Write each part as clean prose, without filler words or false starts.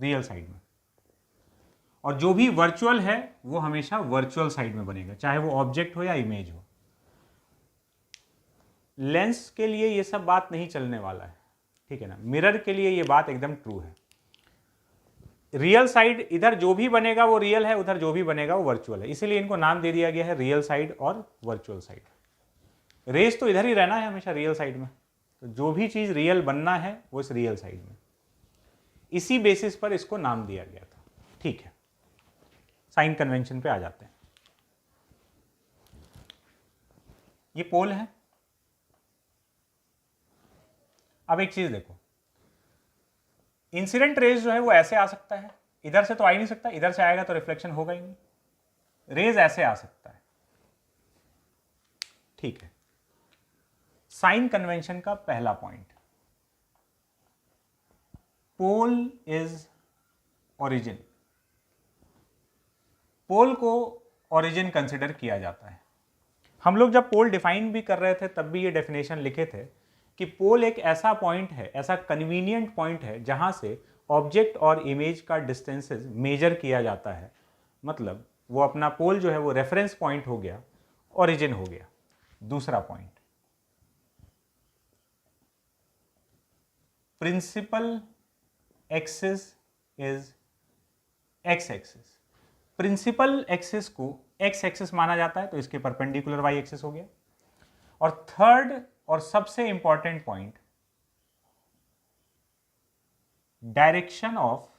Real side में, और जो भी वर्चुअल है वो हमेशा वर्चुअल साइड में बनेगा, चाहे वो ऑब्जेक्ट हो या इमेज हो। लेंस के लिए ये सब बात नहीं चलने वाला है, ठीक है ना। मिरर के लिए ये बात एकदम ट्रू है। रियल साइड, इधर जो भी बनेगा वो रियल है, उधर जो भी बनेगा वो वर्चुअल है, इसीलिए इनको नाम दे दिया गया है रियल साइड और वर्चुअल साइड। रेस तो इधर ही रहना है हमेशा, रियल साइड में, तो जो भी चीज रियल बनना है वो इस रियल साइड में, इसी बेसिस पर इसको नाम दिया गया था। ठीक है, साइन कन्वेंशन पे आ जाते हैं। ये पोल है। अब एक चीज देखो, इंसिडेंट रेज जो है वो ऐसे आ सकता है, इधर से तो आ ही नहीं सकता, इधर से आएगा तो रिफ्लेक्शन होगा ही नहीं। रेज ऐसे आ सकता है, ठीक है। साइन कन्वेंशन का पहला पॉइंट, पोल इज ओरिजिन। पोल को ओरिजिन कंसिडर किया जाता है। हम लोग जब पोल डिफाइन भी कर रहे थे तब भी ये डेफिनेशन लिखे थे कि पोल एक ऐसा पॉइंट है, ऐसा कन्वीनियंट पॉइंट है जहां से ऑब्जेक्ट और इमेज का डिस्टेंसेस मेजर किया जाता है। मतलब वो अपना पोल जो है वो रेफरेंस पॉइंट हो गया, ओरिजिन हो गया। दूसरा point, principal axis is X axis. Principal axis को एक्स एक्सिस माना जाता है, तो इसके परपेंडिकुलर वाई एक्सिस हो गया। और थर्ड और सबसे important point, direction of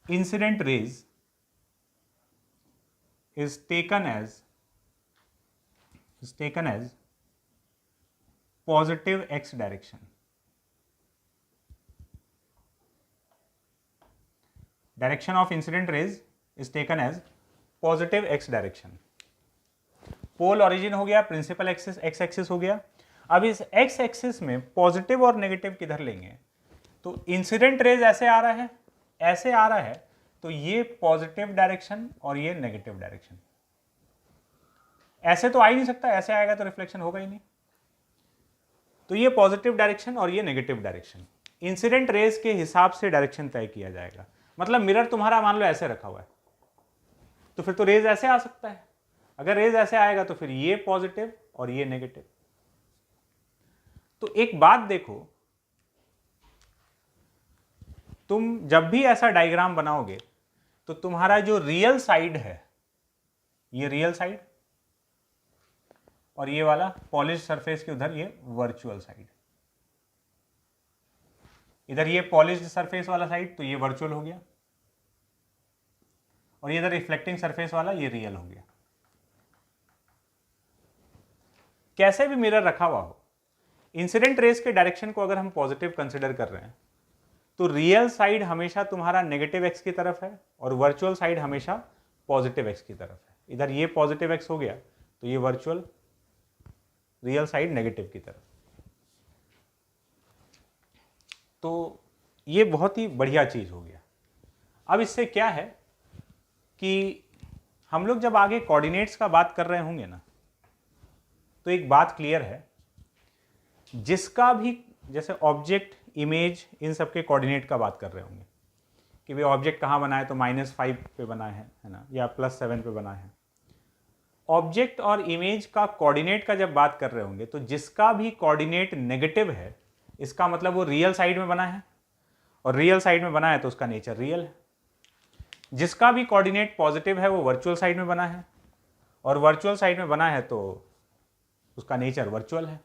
incident raise is taken as positive x direction. Direction of incident rays is taken as positive x direction. Pole origin हो गया, प्रिंसिपल एक्सिस एक्स एक्सिस हो गया। अब इस एक्स एक्सिस में positive और negative किधर लेंगे? तो इंसिडेंट रेज ऐसे आ रहा है, ऐसे आ रहा है, तो ये पॉजिटिव डायरेक्शन और ये नेगेटिव डायरेक्शन। ऐसे तो आ ही नहीं सकता, ऐसे आएगा तो रिफ्लेक्शन होगा ही नहीं, तो ये पॉजिटिव डायरेक्शन और ये नेगेटिव डायरेक्शन। इंसिडेंट रेज के हिसाब से डायरेक्शन तय किया जाएगा। मतलब मिरर तुम्हारा मान लो ऐसे रखा हुआ है, तो फिर तो रेज ऐसे आ सकता है। अगर रेज ऐसे आएगा तो फिर ये पॉजिटिव और ये नेगेटिव। तो एक बात देखो, तुम जब भी ऐसा डायग्राम बनाओगे तो तुम्हारा जो रियल साइड है, ये रियल साइड, और ये वाला पॉलिश सरफेस के उधर ये वर्चुअल साइड। इधर ये पॉलिश सरफेस वाला साइड तो ये वर्चुअल हो गया, और ये इधर रिफ्लेक्टिंग सरफेस वाला ये रियल हो गया। कैसे भी मिरर रखा हुआ हो, इंसिडेंट रेस के डायरेक्शन को अगर हम पॉजिटिव कंसिडर कर रहे हैं तो रियल साइड हमेशा तुम्हारा नेगेटिव एक्स की तरफ है और वर्चुअल साइड हमेशा पॉजिटिव एक्स की तरफ है। इधर ये पॉजिटिव एक्स हो गया तो ये वर्चुअल, रियल साइड नेगेटिव की तरफ। तो ये बहुत ही बढ़िया चीज हो गया। अब इससे क्या है कि हम लोग जब आगे कोऑर्डिनेट्स का बात कर रहे होंगे ना, तो एक बात क्लियर है, जिसका भी जैसे ऑब्जेक्ट, इमेज, इन सब के कोऑर्डिनेट का बात कर रहे होंगे कि भाई ऑब्जेक्ट कहाँ बना है, तो -5 पे बना है ना, या +7 पे बना है। ऑब्जेक्ट और इमेज का कोऑर्डिनेट का जब बात कर रहे होंगे तो जिसका भी कोऑर्डिनेट नेगेटिव है, इसका मतलब वो रियल साइड में बना है, और रियल साइड में बना है तो उसका नेचर रियल है। जिसका भी कोऑर्डिनेट पॉजिटिव है वो वर्चुअल साइड में बना है, और वर्चुअल साइड में बना है तो उसका नेचर वर्चुअल है।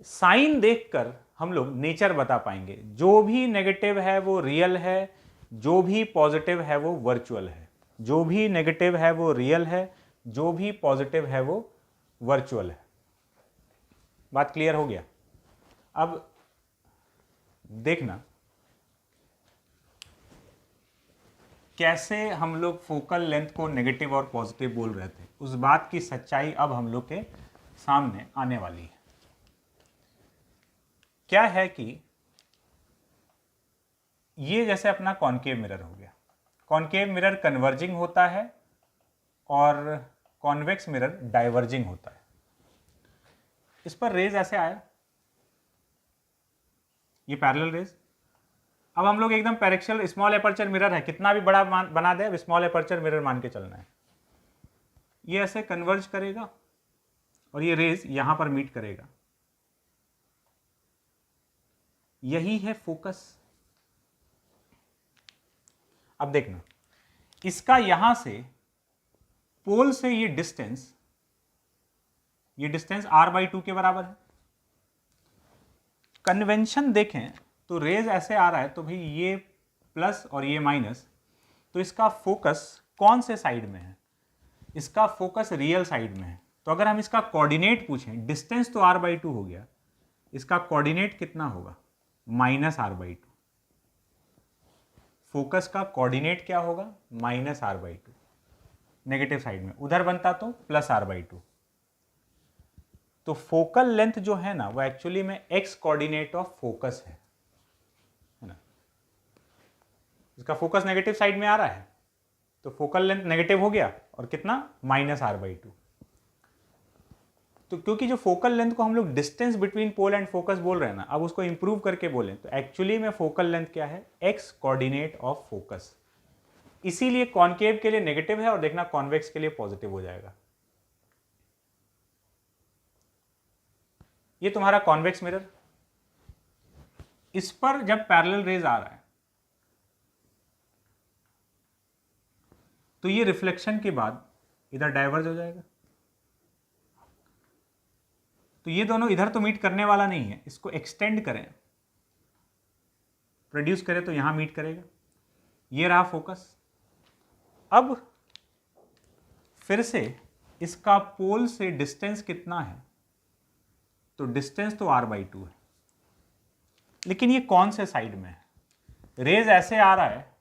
साइन देखकर हम लोग नेचर बता पाएंगे। जो भी नेगेटिव है वो रियल है, जो भी पॉजिटिव है वो वर्चुअल है। जो भी नेगेटिव है वो रियल है, जो भी पॉजिटिव है वो वर्चुअल है। बात क्लियर हो गया? अब देखना कैसे हम लोग फोकल लेंथ को नेगेटिव और पॉजिटिव बोल रहे थे, उस बात की सच्चाई अब हम लोग के सामने आने वाली है। क्या है कि ये जैसे अपना कॉनकेव मिरर हो गया। कॉनकेव मिरर कन्वर्जिंग होता है और कॉन्वेक्स मिरर डाइवर्जिंग होता है। इस पर रेज ऐसे आया, ये पैरेलल रेज। अब हम लोग एकदम पैरेक्शियल स्मॉल एपर्चर मिरर है, कितना भी बड़ा बना दे, अब स्मॉल एपर्चर मिरर मान के चलना है। ये ऐसे कन्वर्ज करेगा और ये रेज यहां पर मीट करेगा, यही है फोकस। अब देखना, इसका यहां से पोल से ये डिस्टेंस r/2 के बराबर है। कन्वेंशन देखें तो रेज ऐसे आ रहा है, तो भाई ये प्लस और ये माइनस, तो इसका फोकस कौन से साइड में है? इसका फोकस रियल साइड में है। तो अगर हम इसका कोऑर्डिनेट पूछें, डिस्टेंस तो r/2 हो गया, इसका कोऑर्डिनेट कितना होगा? -r/2। फोकस का कोऑर्डिनेट क्या होगा? -r/2। नेगेटिव साइड में, उधर बनता तो +r/2। तो फोकल लेंथ जो है ना, वो एक्चुअली में x कोऑर्डिनेट ऑफ फोकस है ना। इसका फोकस नेगेटिव साइड में आ रहा है, तो फोकल लेंथ नेगेटिव हो गया, और कितना? -r/2। तो क्योंकि जो फोकल लेंथ को हम लोग distance between pole and focus बोल रहे हैं ना, अब उसको इंप्रूव करके बोलें तो एक्चुअली में फोकल लेंथ क्या है? x coordinate of focus. इसीलिए कॉनकेव के लिए नेगेटिव है, और देखना कॉन्वेक्स के लिए पॉजिटिव हो जाएगा। ये तुम्हारा कॉन्वेक्स मिरर, इस पर जब पैरेलल रेज आ रहा है तो ये रिफ्लेक्शन के बाद इधर डाइवर्ज हो जाएगा। तो ये दोनों इधर तो मीट करने वाला नहीं है, इसको एक्सटेंड करें, प्रोड्यूस करें तो यहां मीट करेगा। ये रहा फोकस। अब फिर से इसका पोल से डिस्टेंस कितना है? तो डिस्टेंस तो r/2 है, लेकिन ये कौन से साइड में है? रेज ऐसे आ रहा है,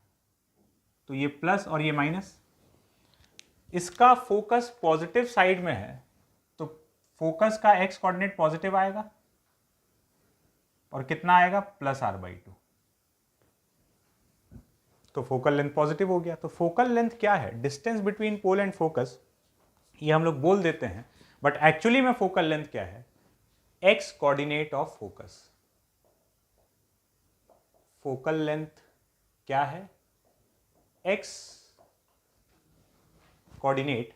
तो ये प्लस और ये माइनस। इसका फोकस पॉजिटिव साइड में है, तो फोकस का x कोऑर्डिनेट पॉजिटिव आएगा, और कितना आएगा? +r/2। तो फोकल लेंथ पॉजिटिव हो गया। तो फोकल लेंथ क्या है? Distance between pole and focus, ये हम लोग बोल देते हैं, बट एक्चुअली में फोकल लेंथ क्या है? x coordinate of focus. Focal length क्या है? x coordinate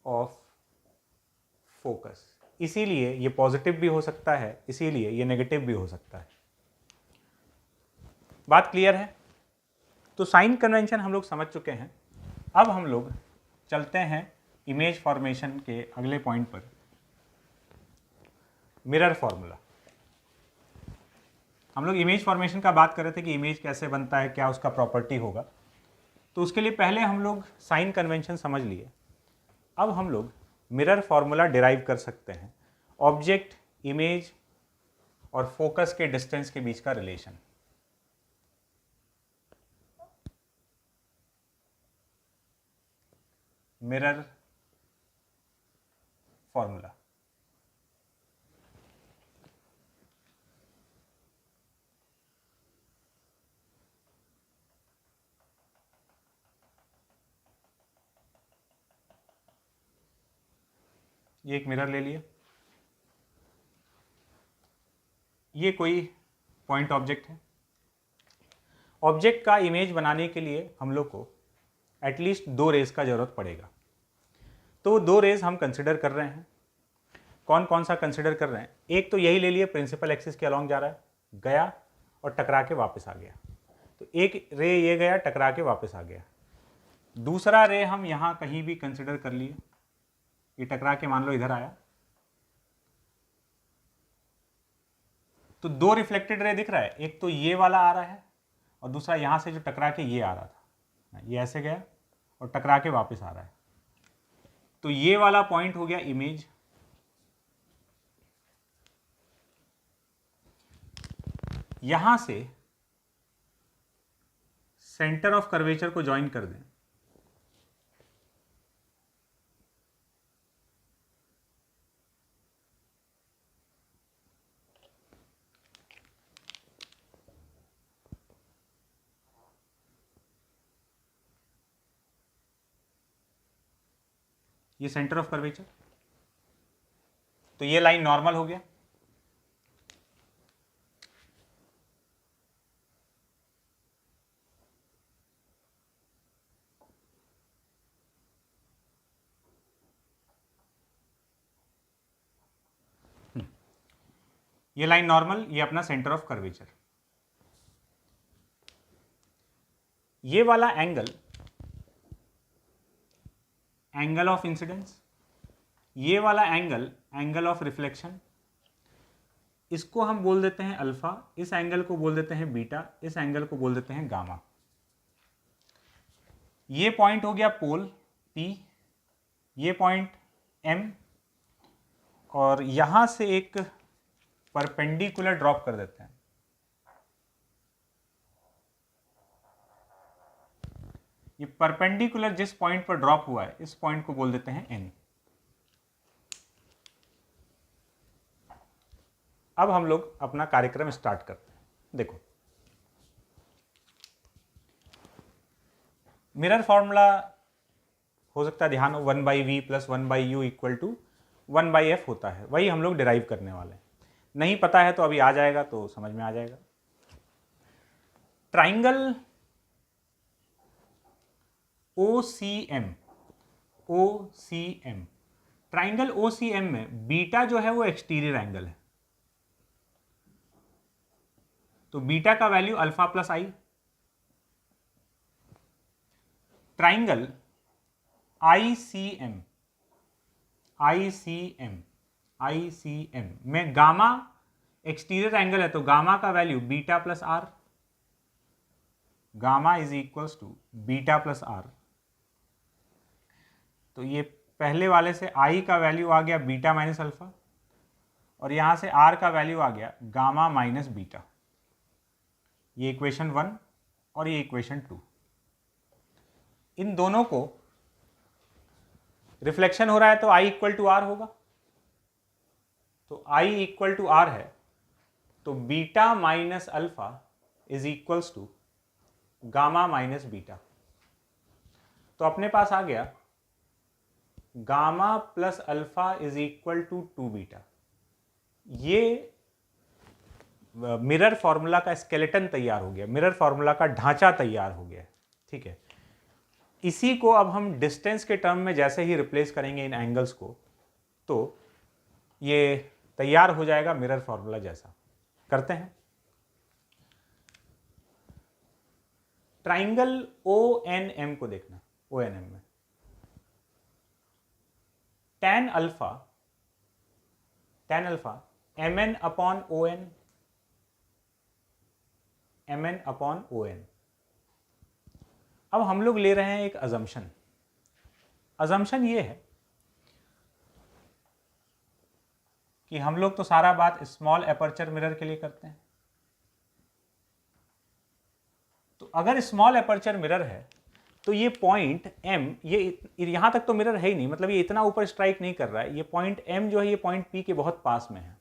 of focus. इसीलिए ये पॉजिटिव भी हो सकता है, इसीलिए ये नेगेटिव भी हो सकता है। बात क्लियर है? तो साइन कन्वेंशन हम लोग समझ चुके हैं। अब हम लोग चलते हैं इमेज फॉर्मेशन के अगले पॉइंट पर, मिरर फॉर्मूला। हम लोग इमेज फॉर्मेशन का बात कर रहे थे कि इमेज कैसे बनता है, क्या उसका प्रॉपर्टी होगा। तो उसके लिए पहले हम लोग साइन कन्वेंशन समझ लिए। अब हम लोग मिरर फॉर्मूला डिराइव कर सकते हैं, ऑब्जेक्ट, इमेज और फोकस के डिस्टेंस के बीच का रिलेशन। Mirror formula. ये एक मिरर ले लिए, ये कोई पॉइंट ऑब्जेक्ट है। ऑब्जेक्ट का इमेज बनाने के लिए हम लोग को एटलीस्ट 2 रेज का जरूरत पड़ेगा। तो 2 रेज हम कंसिडर कर रहे हैं। कौन कौन सा कंसिडर कर रहे हैं? एक तो यही ले लिए, प्रिंसिपल एक्सिस के अलॉन्ग जा रहा है, गया और टकरा के वापस आ गया। तो एक रे ये गया, टकरा के वापस आ गया। दूसरा रे हम यहां कहीं भी कंसिडर कर लिए, ये टकरा के मान लो इधर आया। तो 2 रिफ्लेक्टेड रे दिख रहा है, एक तो ये वाला आ रहा है, और दूसरा यहां से जो टकरा के ये आ रहा था, ये ऐसे गया और टकरा के वापस आ रहा है। तो ये वाला पॉइंट हो गया इमेज। यहां से सेंटर ऑफ कर्वेचर को ज्वाइन कर दें, ये सेंटर ऑफ कर्वेचर। तो ये लाइन नॉर्मल हो गया, ये लाइन नॉर्मल, ये अपना सेंटर ऑफ कर्वेचर। ये वाला एंगल एंगल ऑफ इंसिडेंस, ये वाला एंगल एंगल ऑफ रिफ्लेक्शन। इसको हम बोल देते हैं अल्फा, इस एंगल को बोल देते हैं बीटा, इस एंगल को बोल देते हैं गामा। ये पॉइंट हो गया पोल P, ये पॉइंट M, और यहां से एक परपेंडिकुलर ड्रॉप कर देते हैं। ये परपेंडिकुलर जिस पॉइंट पर ड्रॉप हुआ है, इस पॉइंट को बोल देते हैं N। अब हम लोग अपना कार्यक्रम स्टार्ट करते हैं। देखो, मिरर फॉर्मूला हो सकता है ध्यान हो, 1/v + 1/u = 1/f होता है, वही हम लोग डिराइव करने वाले हैं। नहीं पता है तो अभी आ जाएगा, तो समझ में आ जाएगा। ट्राइंगल OCM, ट्राइंगल OCM में बीटा जो है वो एक्सटीरियर एंगल है, तो बीटा का value alpha plus I. Triangle ICM में गामा एक्सटीरियर एंगल है, तो गामा का value beta plus R, gamma = beta plus R. तो ये पहले वाले से आई का वैल्यू आ गया बीटा माइनस अल्फा, और यहां से आर का वैल्यू आ गया गामा माइनस बीटा। ये इक्वेशन 1 और ये इक्वेशन 2। इन दोनों को रिफ्लेक्शन हो रहा है तो I = R होगा, तो I = R है, तो beta minus alpha = gamma minus beta. तो अपने पास आ गया गामा प्लस अल्फा = 2 बीटा। ये मिरर फॉर्मूला का स्केलेटन तैयार हो गया, मिरर फॉर्मूला का ढांचा तैयार हो गया। ठीक है, इसी को अब हम डिस्टेंस के टर्म में जैसे ही रिप्लेस करेंगे इन एंगल्स को, तो ये तैयार हो जाएगा मिरर फॉर्मूला जैसा। करते हैं। ट्राइंगल ONM को देखना, ONM में tan अल्फा MN/ON, MN/ON। अब हम लोग ले रहे हैं एक अजम्पशन ये है कि हम लोग तो सारा बात स्मॉल एपर्चर मिरर के लिए करते हैं। तो अगर स्मॉल एपर्चर मिरर है तो ये पॉइंट M, ये यहां तक तो मिरर है ही नहीं, मतलब ये इतना ऊपर स्ट्राइक नहीं कर रहा है। ये पॉइंट M जो है, ये पॉइंट P के बहुत पास में है।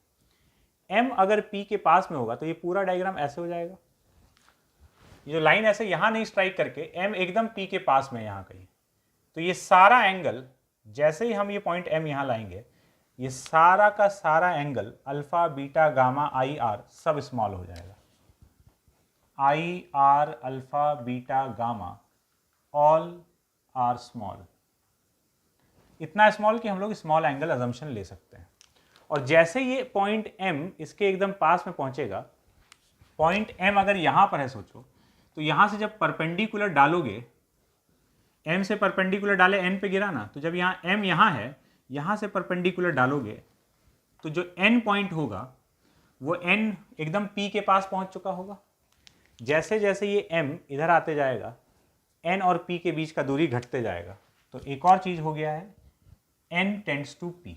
M अगर P के पास में होगा तो ये पूरा डायग्राम ऐसे हो जाएगा। ये जो लाइन ऐसे यहां नहीं स्ट्राइक करके M एकदम P के पास में यहां कहीं, तो ये सारा एंगल, जैसे ही हम ये पॉइंट M यहां लाएंगे, ये सारा का सारा angle alpha beta gamma IR सब स्मॉल हो जाएगा। IR alpha beta gamma all are small, इतना स्मॉल कि हम लोग स्मॉल एंगल अजम्पशन ले सकते हैं। और जैसे ये पॉइंट M इसके एकदम पास में पहुंचेगा, पॉइंट M अगर यहां पर है सोचो, तो यहां से जब परपेंडिकुलर डालोगे, M से परपेंडिकुलर डाले N पे गिरा ना, तो जब यहाँ M यहाँ है, यहां से परपेंडिकुलर डालोगे तो जो N पॉइंट होगा वो N एकदम P के पास पहुंच चुका होगा। जैसे जैसे ये M इधर आते जाएगा, N और P के बीच का दूरी घटते जाएगा। तो एक और चीज हो गया है, N टेंड्स टू P,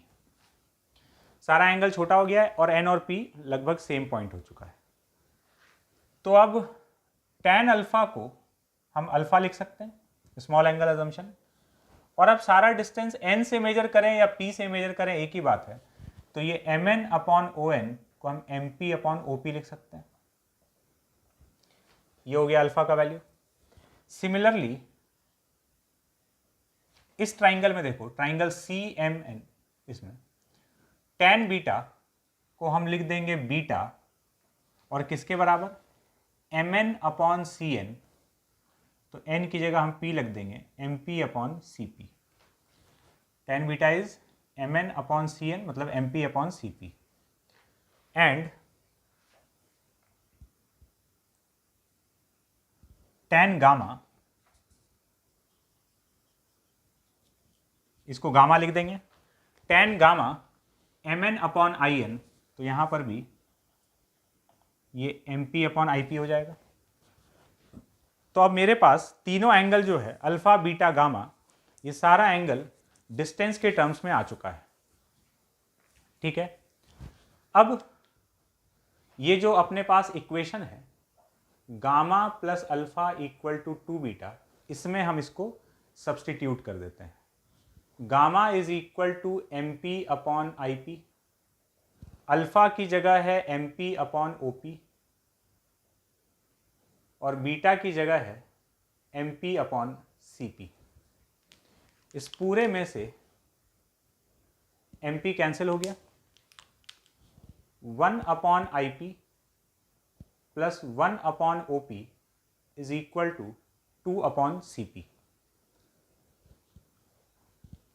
सारा एंगल छोटा हो गया है और N और P लगभग सेम पॉइंट हो चुका है। तो अब tan अल्फा को हम अल्फा लिख सकते हैं, स्मॉल एंगल अजम्पशन। और अब सारा डिस्टेंस N से मेजर करें या P से मेजर करें, एक ही बात है। तो ये MN/ON को हम MP/OP लिख सकते हैं। ये हो गया अल्फा का वैल्यू। सिमिलरली इस ट्राइंगल में देखो, ट्राइंगल CMN, इसमें tan बीटा को हम लिख देंगे बीटा, और किसके बराबर, MN/CN, तो N की जगह हम P लग देंगे MP/CP। tan beta is MN/CN मतलब MP/CP। एंड tan गामा, इसको गामा लिख देंगे, tan gamma mn upon in, तो यहां पर भी ये mp अपॉन ip हो जाएगा। तो अब मेरे पास तीनों एंगल जो है अल्फा बीटा गामा, ये सारा एंगल डिस्टेंस के टर्म्स में आ चुका है। ठीक है, अब ये जो अपने पास इक्वेशन है gamma plus alpha equal to 2 beta, इसमें हम इसको सब्सटीट्यूट कर देते हैं। Gamma is equal to M P upon I P, alpha की जगह है M P upon O P, और बीटा की जगह है M P upon C P. इस पूरे में से एम पी कैंसिल हो गया, 1 upon I P plus 1 upon O P is equal to 2 upon C P.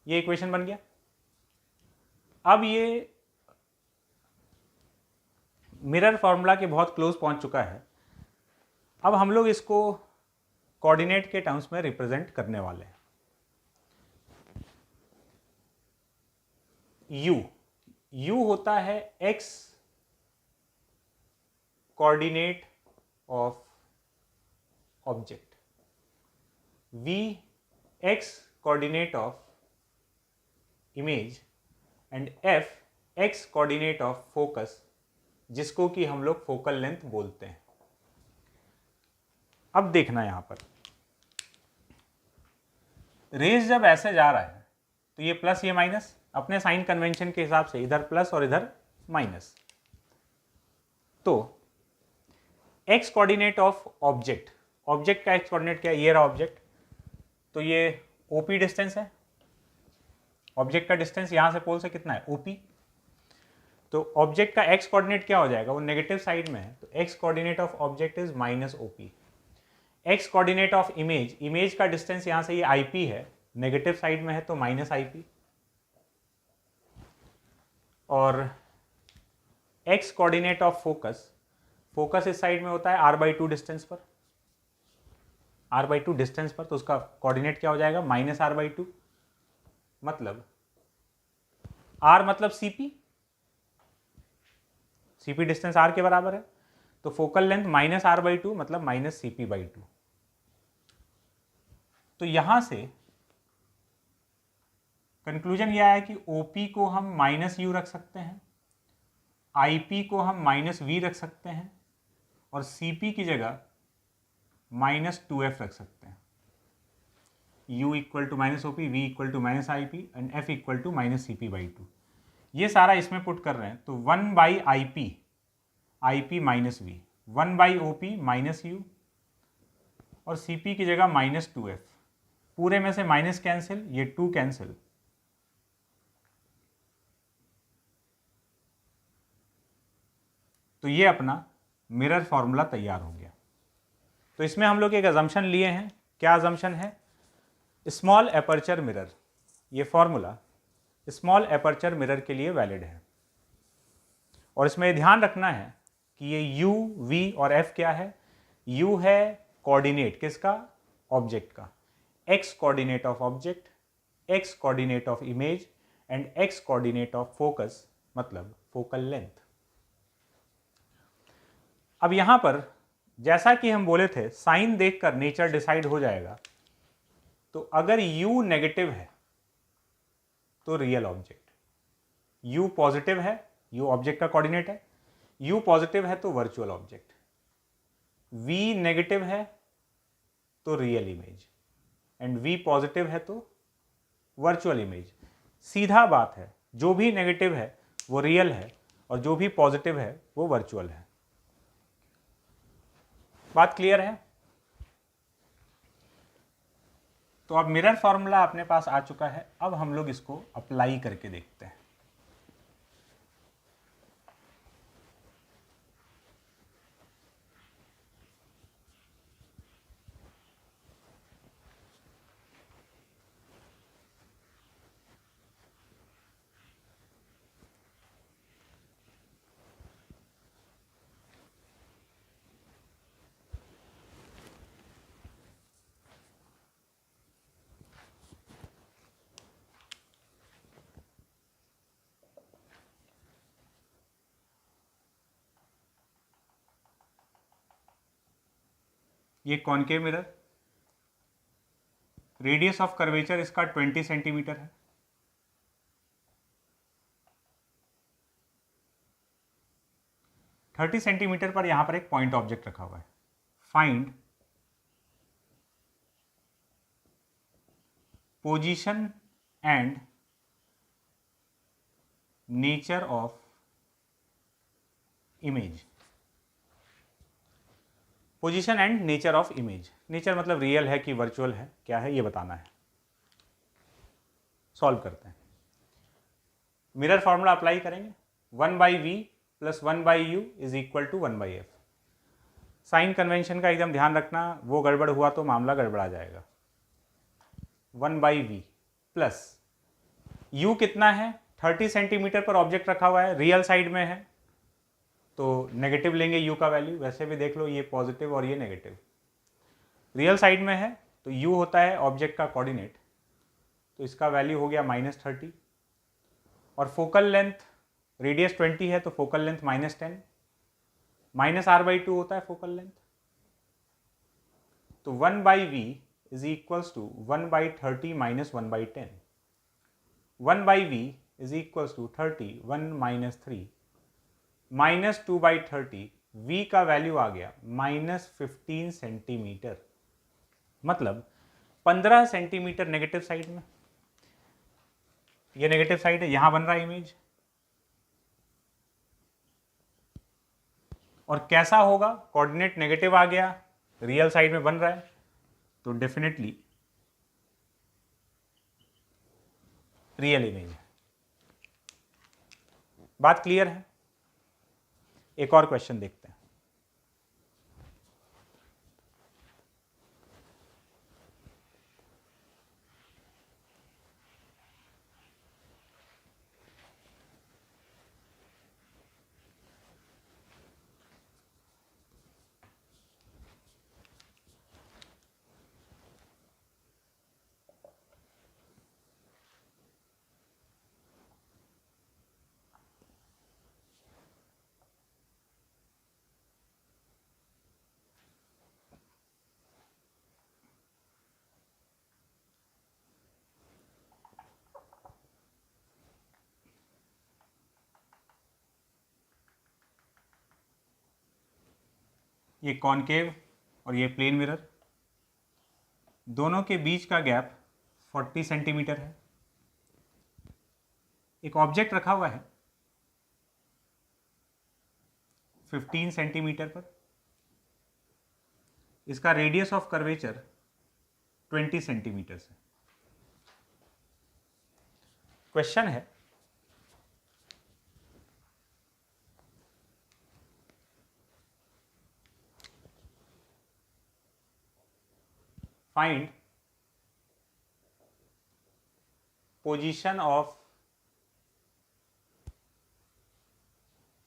ये इक्वेशन बन गया। अब ये मिरर फॉर्मूला के बहुत क्लोज पहुंच चुका है। अब हम लोग इसको कोऑर्डिनेट के टर्म्स में रिप्रेजेंट करने वाले हैं। U होता है x coordinate of object, V x coordinate of image, and F x coordinate of focus, जिसको कि हम लोग फोकल लेंथ बोलते हैं। अब देखना यहां पर रेज जब ऐसे जा रहा है तो ये प्लस ये माइनस, अपने साइन कन्वेंशन के हिसाब से इधर प्लस और इधर माइनस। तो x coordinate of object, object का x कोऑर्डिनेट क्या है, ये रहा ऑब्जेक्ट, तो ये OP डिस्टेंस है। ऑब्जेक्ट का डिस्टेंस यहां से पोल से कितना है, OP। तो ऑब्जेक्ट का x कोऑर्डिनेट क्या हो जाएगा, वो नेगेटिव साइड में है, तो x coordinate of object is minus OP। x coordinate of image, image का डिस्टेंस यहां से ये IP है, नेगेटिव साइड में है तो माइनस IP। और x coordinate of focus, focus इस साइड में होता है r/2 डिस्टेंस पर, r/2 डिस्टेंस पर, तो उसका कोऑर्डिनेट क्या हो जाएगा, माइनस r/2। मतलब r मतलब CP, CP डिस्टेंस r के बराबर है, तो फोकल लेंथ माइनस r/2 मतलब माइनस CP/2। तो यहां से कंक्लूजन यह है कि OP को हम माइनस U रख सकते हैं, IP को हम माइनस V रख सकते हैं, और CP की जगह माइनस 2F रख सकते हैं। U equal to minus OP, V equal to minus IP and F equal to minus CP/2। ये सारा इसमें पुट कर रहे हैं, तो 1/IP, IP minus V, 1/OP minus U, और CP की जगह माइनस 2F। पूरे में से माइनस कैंसिल, ये 2 कैंसिल, तो ये अपना मिरर फॉर्मूला तैयार हो गया। तो इसमें हम लोग एक अजम्पशन लिए हैं। क्या अजम्पशन है, स्मॉल एपर्चर मिरर, ये फॉर्मूला स्मॉल एपर्चर मिरर के लिए वैलिड है। और इसमें ध्यान रखना है कि ये U, V और F क्या है, U है कोऑर्डिनेट किसका, ऑब्जेक्ट का, X coordinate of object, X coordinate of image and X coordinate of focus, मतलब फोकल लेंथ। अब यहां पर जैसा कि हम बोले थे साइन देखकर नेचर डिसाइड हो जाएगा, तो अगर U नेगेटिव है तो रियल ऑब्जेक्ट, U पॉजिटिव है, U ऑब्जेक्ट का कोऑर्डिनेट है, U पॉजिटिव है तो वर्चुअल ऑब्जेक्ट, V नेगेटिव है तो real image, and V positive है तो वर्चुअल इमेज। सीधा बात है, जो भी नेगेटिव है वो रियल है और जो भी पॉजिटिव है वो वर्चुअल है। बात क्लियर है? तो अब मिरर फॉर्मूला अपने पास आ चुका है, अब हम लोग इसको अप्लाई करके देखते हैं। ये concave mirror, radius of curvature इसका 20 सेंटीमीटर है। थर्टी सेंटीमीटर पर यहां पर एक पॉइंट ऑब्जेक्ट रखा हुआ है। Find position and nature of image. Position and nature of image, nature मतलब रियल है कि वर्चुअल है, क्या है ये बताना है। सॉल्व करते हैं। मिरर फॉर्मूला अप्लाई करेंगे, 1/v plus 1/u is equal to 1/f। Sign convention का एकदम ध्यान रखना, वो गड़बड़ हुआ तो मामला गड़बड़ा जाएगा। 1/v प्लस u कितना है, 30 सेंटीमीटर पर ऑब्जेक्ट रखा हुआ है, रियल साइड में है तो नेगेटिव लेंगे u का वैल्यू। वैसे भी देख लो ये पॉजिटिव और ये नेगेटिव। रियल साइड में है तो u होता है ऑब्जेक्ट का कोऑर्डिनेट, तो इसका वैल्यू हो गया -30। और फोकल लेंथ रेडियस 20 है तो फोकल लेंथ -10, -r/2 होता है फोकल लेंथ। तो 1/v is equals to 1/30 minus 1/10। 1/v is equals to 30 1 minus 3 minus 2/30। v का वैल्यू आ गया -15 सेंटीमीटर, मतलब 15 सेंटीमीटर नेगेटिव साइड में। ये नेगेटिव साइड है, यहां बन रहा है इमेज। और कैसा होगा, कोऑर्डिनेट नेगेटिव आ गया, रियल साइड में बन रहा है तो डेफिनेटली रियल इमेज है। बात क्लियर है? एक और क्वेश्चन देखते हैं। ये कॉनकेव और ये प्लेन मिरर, दोनों के बीच का गैप 40 सेंटीमीटर है। एक ऑब्जेक्ट रखा हुआ है 15 सेंटीमीटर पर, इसका रेडियस ऑफ कर्वेचर 20 सेंटीमीटर है। क्वेश्चन है find position of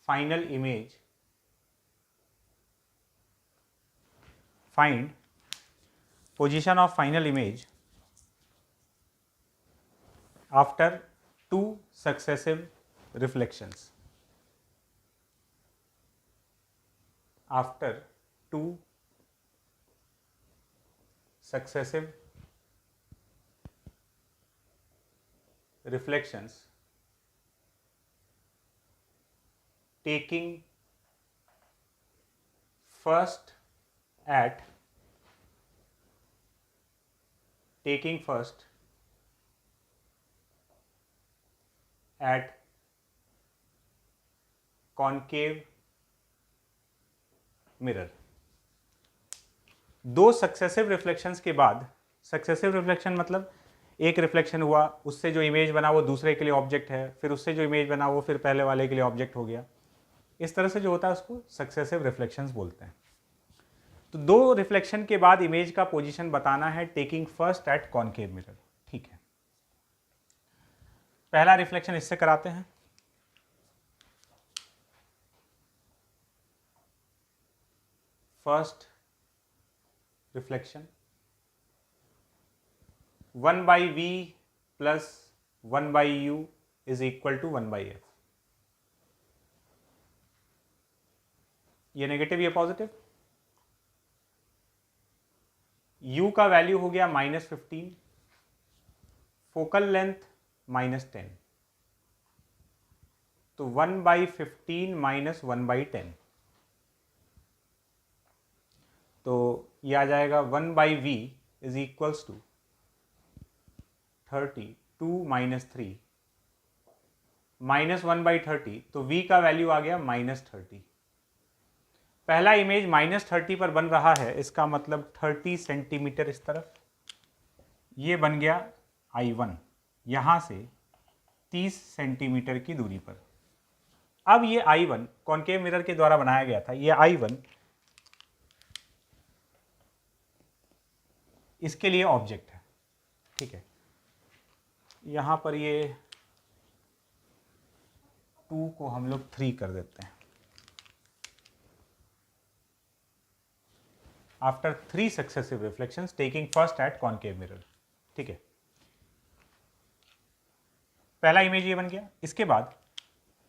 final image, find position of final image after 2 successive reflections, after 2 successive reflections taking first at concave mirror. दो सक्सेसिव रिफ्लेक्शंस के बाद, सक्सेसिव रिफ्लेक्शन मतलब एक reflection हुआ, उससे जो इमेज बना वो दूसरे के लिए ऑब्जेक्ट है, फिर उससे जो इमेज बना वो फिर पहले वाले के लिए ऑब्जेक्ट हो गया। इस तरह से जो होता है उसको सक्सेसिव रिफ्लेक्शंस बोलते हैं। तो दो रिफ्लेक्शन के बाद इमेज का पोजीशन बताना है taking first at concave mirror. ठीक है, पहला रिफ्लेक्शन इससे कराते हैं। First reflection 1/v plus 1/u is equal to 1/f। ये नेगेटिव, ये पॉजिटिव। u का वैल्यू हो गया -15, फोकल लेंथ -10, तो 1/15 - 1/10, तो ये आ जाएगा 1/v इज इक्वल्स टू 30, 2 - 3 -1/30, तो v का वैल्यू आ गया -30। पहला इमेज -30 पर बन रहा है, इसका मतलब 30 सेंटीमीटर इस तरफ, ये बन गया I1 यहाँ से 30 सेंटीमीटर की दूरी पर। अब ये I1 कॉन्केव मिरर के द्वारा बनाया गया था, ये I1 इसके लिए ऑब्जेक्ट है, ठीक है। यहाँ पर ये 2 को हम लोग 3 कर देते हैं। After 3 successive reflections taking first at concave mirror, ठीक है। पहला इमेज ये बन गया। इसके बाद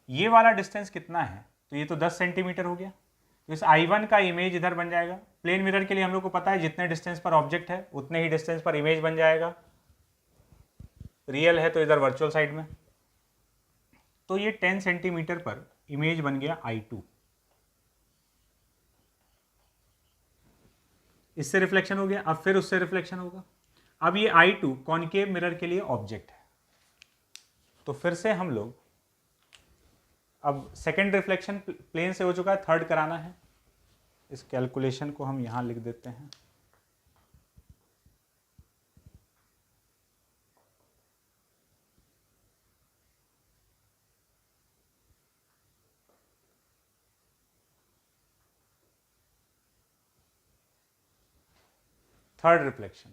ये वाला डिस्टेंस कितना है, तो ये तो 10 सेंटीमीटर हो गया, तो इस I1 का इमेज इधर बन जाएगा। प्लेन मिरर के लिए हम लोग को पता है जितने डिस्टेंस पर ऑब्जेक्ट है उतने ही डिस्टेंस पर इमेज बन जाएगा। रियल है तो इधर वर्चुअल साइड में, तो ये 10 सेंटीमीटर पर इमेज बन गया I2। इससे रिफ्लेक्शन हो गया, अब फिर उससे रिफ्लेक्शन होगा। अब ये I2 कॉन्केव मिरर के लिए ऑब्जेक्ट है, तो फिर से हम लोग अब सेकेंड रिफ्लेक्शन प्लेन से हो चुका है, थर्ड कराना है। इस कैलकुलेशन को हम यहां लिख देते हैं। थर्ड रिफ्लेक्शन,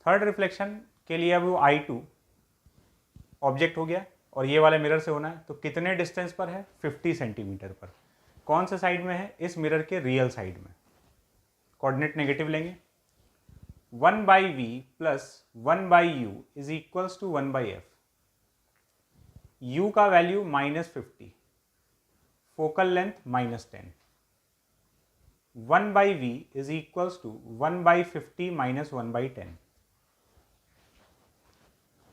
थर्ड रिफ्लेक्शन के लिए अब वो I2 ऑब्जेक्ट हो गया और ये वाले मिरर से होना है, तो कितने डिस्टेंस पर है, 50 सेंटीमीटर पर। कौन से साइड में है, इस मिरर के रियल साइड में। कोऑर्डिनेट नेगेटिव लेंगे, 1/v plus 1/u is equals to 1/f। u का value -50, focal length -10, 1/v is equals to 1/50 - 1/10।